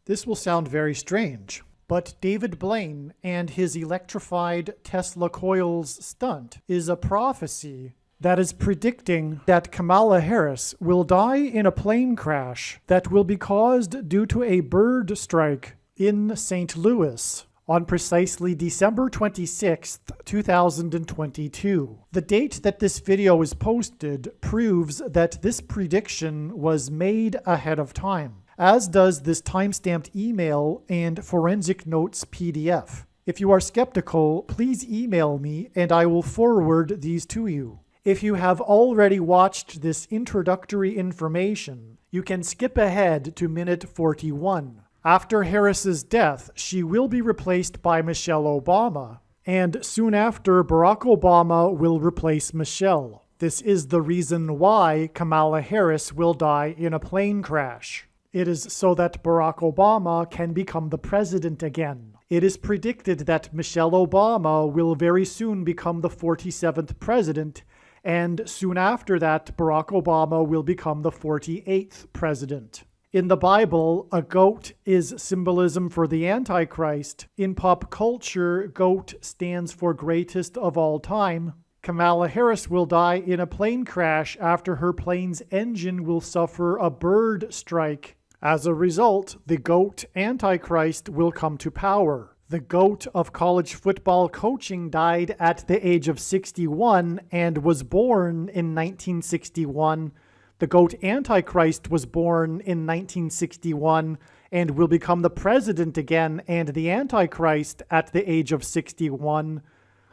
This will sound very strange, but David Blaine and his electrified Tesla coils stunt is a prophecy that is predicting that Kamala Harris will die in a plane crash that will be caused due to a bird strike in St. Louis on precisely December 26th, 2022. The date that this video is posted proves that this prediction was made ahead of time, as does this timestamped email and forensic notes PDF. If you are skeptical, please email me and I will forward these to you. If you have already watched this introductory information, you can skip ahead to minute 41. After Harris's death, she will be replaced by Michelle Obama, and soon after, Barack Obama will replace Michelle. This is the reason why Kamala Harris will die in a plane crash. It is so that Barack Obama can become the president again. It is predicted that Michelle Obama will very soon become the 47th president, and soon after that, Barack Obama will become the 48th president. In the Bible, a goat is symbolism for the Antichrist. In pop culture, goat stands for greatest of all time. Kamala Harris will die in a plane crash after her plane's engine will suffer a bird strike. As a result, the goat Antichrist will come to power. The GOAT of college football coaching died at the age of 61 and was born in 1961. The GOAT Antichrist was born in 1961 and will become the president again and the Antichrist at the age of 61.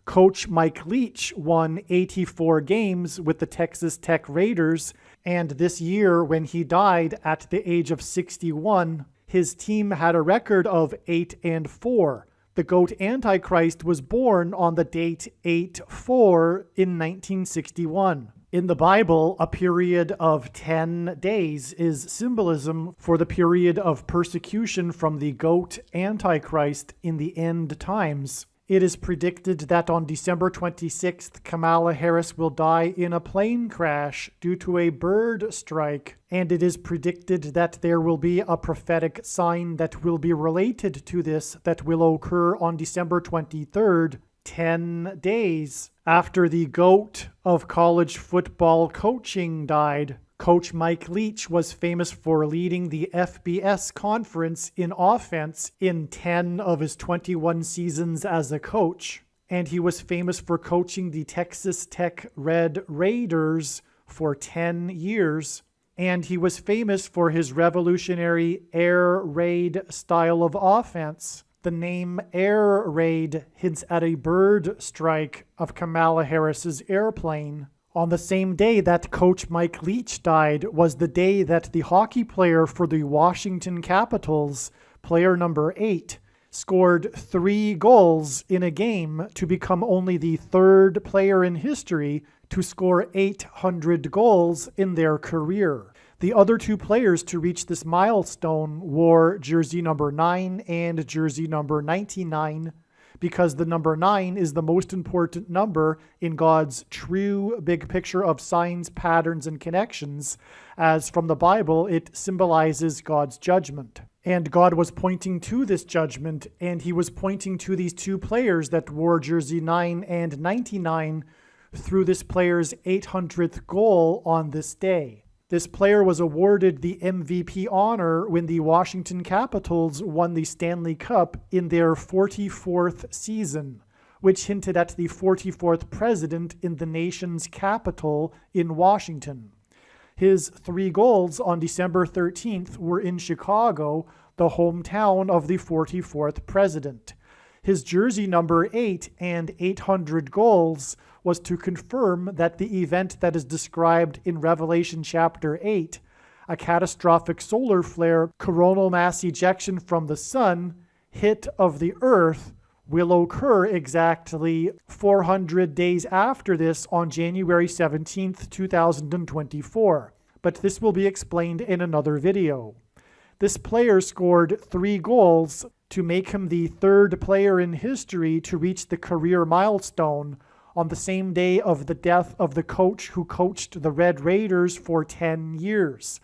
Coach Mike Leach won 84 games with the Texas Tech Raiders, and this year when he died at the age of 61, his team had a record of 8-4. The GOAT Antichrist was born on the date 8-4 in 1961. In the Bible, a period of 10 days is symbolism for the period of persecution from the GOAT Antichrist in the end times. It is predicted that on December 26th, Kamala Harris will die in a plane crash due to a bird strike, and it is predicted that there will be a prophetic sign that will be related to this that will occur on December 23rd, 10 days after the GOAT of college football coaching died. Coach Mike Leach was famous for leading the FBS conference in offense in 10 of his 21 seasons as a coach, and he was famous for coaching the Texas Tech Red Raiders for 10 years, and he was famous for his revolutionary air raid style of offense. The name Air Raid hints at a bird strike of Kamala Harris's airplane. On the same day that Coach Mike Leach died was the day that the hockey player for the Washington Capitals, player number 8, scored 3 goals in a game to become only the 3rd player in history to score 800 goals in their career. The other 2 players to reach this milestone wore jersey number 9 and jersey number 99, because the number 9 is the most important number in God's true big picture of signs, patterns, and connections, as from the Bible it symbolizes God's judgment. And God was pointing to this judgment, and he was pointing to these 2 players that wore jersey 9 and 99 through this player's 800th goal on this day. This player was awarded the MVP honor when the Washington Capitals won the Stanley Cup in their 44th season, which hinted at the 44th president in the nation's capital in Washington. His 3 goals on December 13th were in Chicago, the hometown of the 44th president. His jersey number 8 and 800 goals was to confirm that the event that is described in Revelation chapter 8, a catastrophic solar flare, coronal mass ejection from the sun, hit of the earth, will occur exactly 400 days after this on January 17th, 2024. But this will be explained in another video. This player scored 3 goals to make him the 3rd player in history to reach the career milestone on the same day of the death of the coach who coached the Red Raiders for 10 years.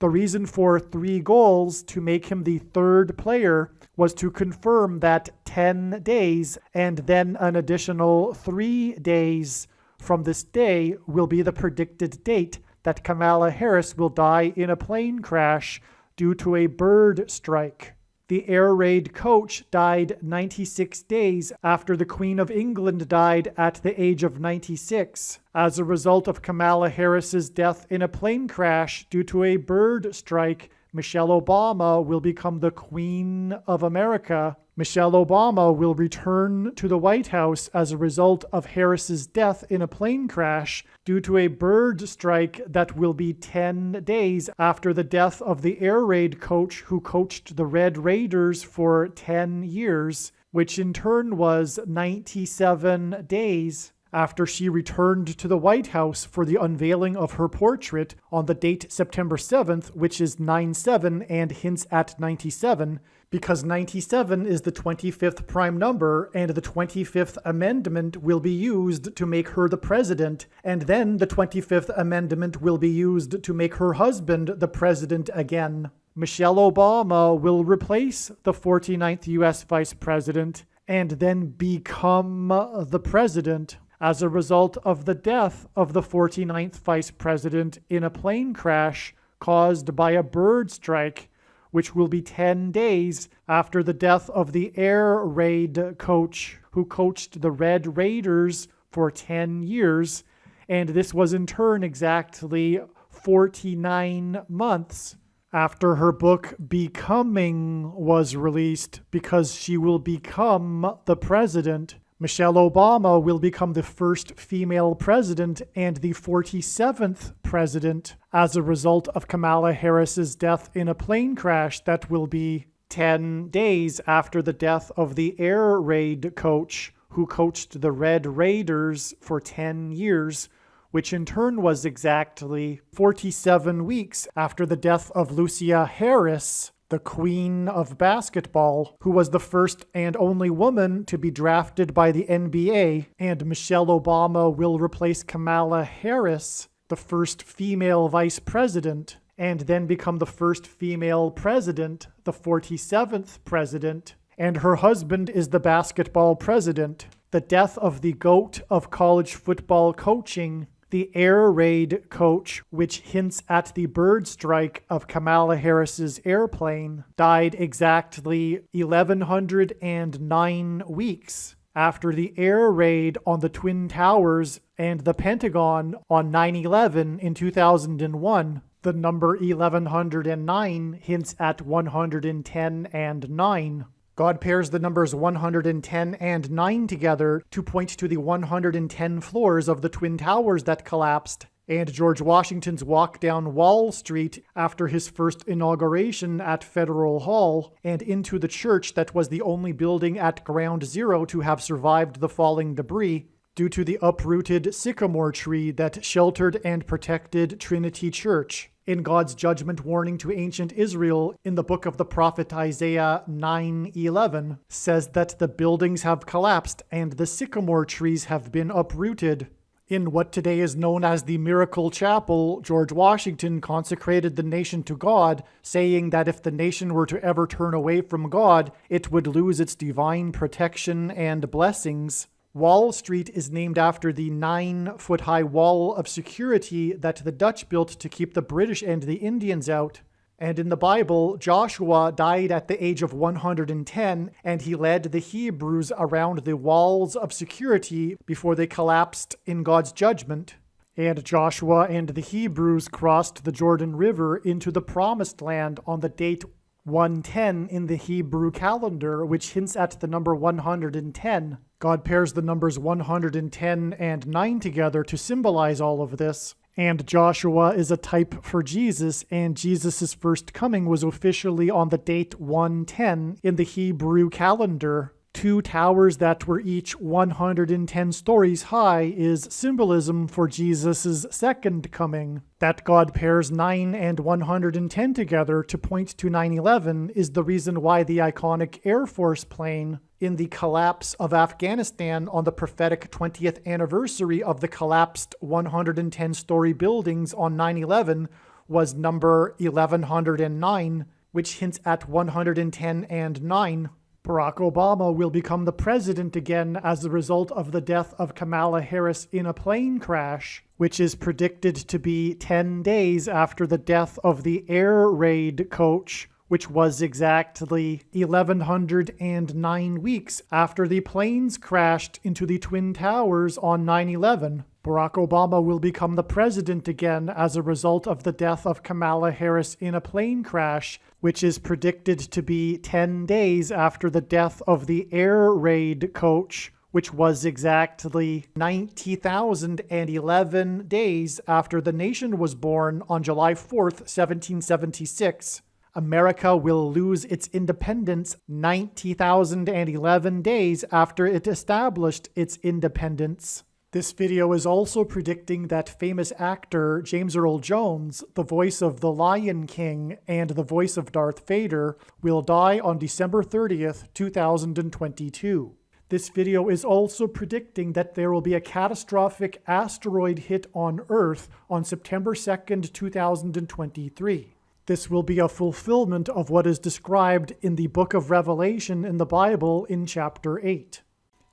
The reason for 3 goals to make him the 3rd player was to confirm that 10 days and then an additional 3 days from this day will be the predicted date that Kamala Harris will die in a plane crash due to a bird strike. The air raid coach died 96 days after the Queen of England died at the age of 96 as a result of Kamala Harris's death in a plane crash due to a bird strike. Michelle Obama will become the Queen of America. Michelle Obama will return to the White House as a result of Harris's death in a plane crash due to a bird strike that will be 10 days after the death of the air raid coach who coached the Red Raiders for 10 years, which in turn was 97 days after she returned to the White House for the unveiling of her portrait on the date September 7th, which is 9/7 and hints at 97, because 97 is the 25th prime number, and the 25th Amendment will be used to make her the president, and then the 25th Amendment will be used to make her husband the president again. Michelle Obama will replace the 49th U.S. Vice President and then become the president as a result of the death of the 49th Vice President in a plane crash caused by a bird strike, which will be 10 days after the death of the air raid coach who coached the Red Raiders for 10 years, and this was in turn exactly 49 months after her book Becoming was released, because she will become the president. Michelle Obama will become the first female president and the 47th president as a result of Kamala Harris's death in a plane crash that will be 10 days after the death of the air raid coach who coached the Red Raiders for 10 years, which in turn was exactly 47 weeks after the death of Lucia Harris, the queen of basketball, who was the first and only woman to be drafted by the NBA, and Michelle Obama will replace Kamala Harris, the first female vice president, and then become the first female president, the 47th president, and her husband is the basketball president. The death of the GOAT of college football coaching, the air raid coach, which hints at the bird strike of Kamala Harris's airplane, died exactly 1,109 weeks after the air raid on the Twin Towers and the Pentagon on 9/11 in 2001. The number 1109 hints at 110 and 9. God pairs the numbers 110 and 9 together to point to the 110 floors of the Twin Towers that collapsed, and George Washington's walk down Wall Street after his first inauguration at Federal Hall, and into the church that was the only building at Ground Zero to have survived the falling debris due to the uprooted sycamore tree that sheltered and protected Trinity Church. In God's judgment warning to ancient Israel in the book of the prophet Isaiah 9:11 says that the buildings have collapsed and the sycamore trees have been uprooted. In what today is known as the Miracle Chapel, George Washington consecrated the nation to God, saying that if the nation were to ever turn away from God, it would lose its divine protection and blessings. Wall Street is named after the 9-foot-high wall of security that the Dutch built to keep the British and the Indians out. And in the Bible, Joshua died at the age of 110, and he led the Hebrews around the walls of security before they collapsed in God's judgment. And Joshua and the Hebrews crossed the Jordan River into the Promised Land on the date 110 in the Hebrew calendar, which hints at the number 110. God pairs the numbers 110 and 9 together to symbolize all of this. And Joshua is a type for Jesus, and Jesus' first coming was officially on the date 110 in the Hebrew calendar. 2 towers that were each 110 stories high is symbolism for Jesus' second coming. That God pairs 9 and 110 together to point to 9/11 is the reason why the iconic Air Force plane in the collapse of Afghanistan on the prophetic 20th anniversary of the collapsed 110-story buildings on 9/11 was number 1109, which hints at 110 and 9. Barack Obama will become the president again as a result of the death of Kamala Harris in a plane crash, which is predicted to be 10 days after the death of the air raid coach, which was exactly 1109 weeks after the planes crashed into the Twin Towers on 9/11. Barack Obama will become the president again as a result of the death of Kamala Harris in a plane crash, which is predicted to be 10 days after the death of the air raid coach, which was exactly 90,011 days after the nation was born on July 4th, 1776. America will lose its independence 90,011 days after it established its independence. This video is also predicting that famous actor James Earl Jones, the voice of the Lion King and the voice of Darth Vader, will die on December 30th, 2022. This video is also predicting that there will be a catastrophic asteroid hit on Earth on September 2nd, 2023. This will be a fulfillment of what is described in the book of Revelation in the Bible in chapter 8.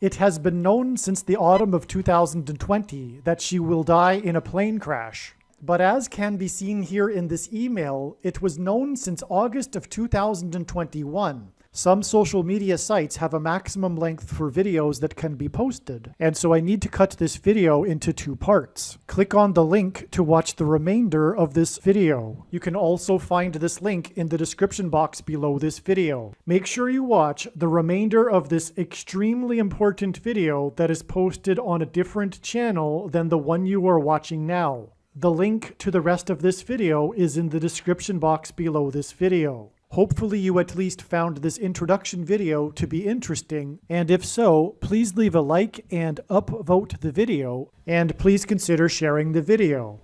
It has been known since the autumn of 2020 that she will die in a plane crash. But as can be seen here in this email, it was known since August of 2021. Some social media sites have a maximum length for videos that can be posted, and so I need to cut this video into 2 parts. Click on the link to watch the remainder of this video. You can also find this link in the description box below this video. Make sure you watch the remainder of this extremely important video that is posted on a different channel than the one you are watching now. The link to the rest of this video is in the description box below this video. Hopefully you at least found this introduction video to be interesting, and if so, please leave a like and upvote the video, and please consider sharing the video.